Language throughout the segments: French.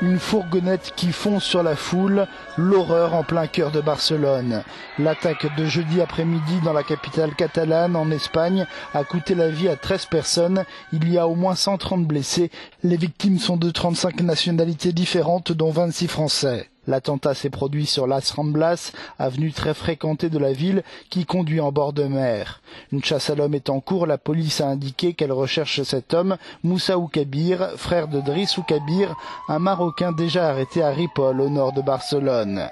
Une fourgonnette qui fonce sur la foule, l'horreur en plein cœur de Barcelone. L'attaque de jeudi après-midi dans la capitale catalane, en Espagne, a coûté la vie à 13 personnes. Il y a au moins 130 blessés. Les victimes sont de 35 nationalités différentes, dont 26 Français. L'attentat s'est produit sur Las Ramblas, avenue très fréquentée de la ville, qui conduit en bord de mer. Une chasse à l'homme est en cours. La police a indiqué qu'elle recherche cet homme, Moussa Oukabir, frère de Driss Oukabir, un Marocain déjà arrêté à Ripoll, au nord de Barcelone.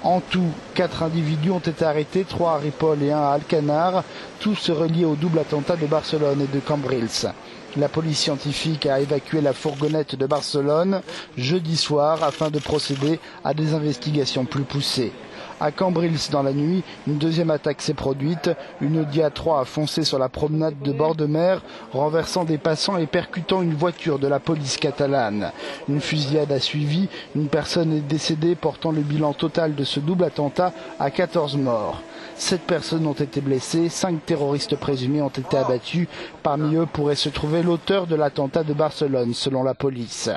En tout, 4 individus ont été arrêtés, 3 à Ripoll et 1 à Alcanar, tous reliés au double attentat de Barcelone et de Cambrils. La police scientifique a évacué la fourgonnette de Barcelone jeudi soir afin de procéder à des investigations plus poussées. À Cambrils, dans la nuit, une deuxième attaque s'est produite. Une Audi A3 a foncé sur la promenade de bord de mer, renversant des passants et percutant une voiture de la police catalane. Une fusillade a suivi. Une personne est décédée, portant le bilan total de ce double attentat à 14 morts. 7 personnes ont été blessées, 5 terroristes présumés ont été abattus. Parmi eux pourrait se trouver l'auteur de l'attentat de Barcelone, selon la police.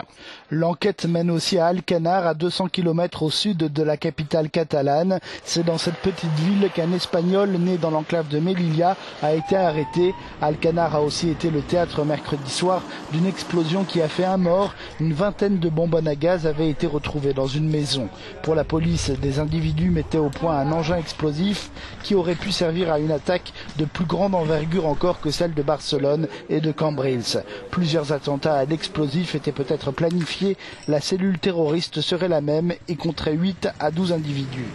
L'enquête mène aussi à Alcanar, à 200 km au sud de la capitale catalane. C'est dans cette petite ville qu'un Espagnol né dans l'enclave de Melilla a été arrêté. Alcanar a aussi été le théâtre mercredi soir d'une explosion qui a fait 1 mort. Une vingtaine de bonbonnes à gaz avaient été retrouvées dans une maison. Pour la police, des individus mettaient au point un engin explosif qui aurait pu servir à une attaque de plus grande envergure encore que celle de Barcelone et de Cambrils. Plusieurs attentats à l'explosif étaient peut-être planifiés. La cellule terroriste serait la même et compterait 8 à 12 individus.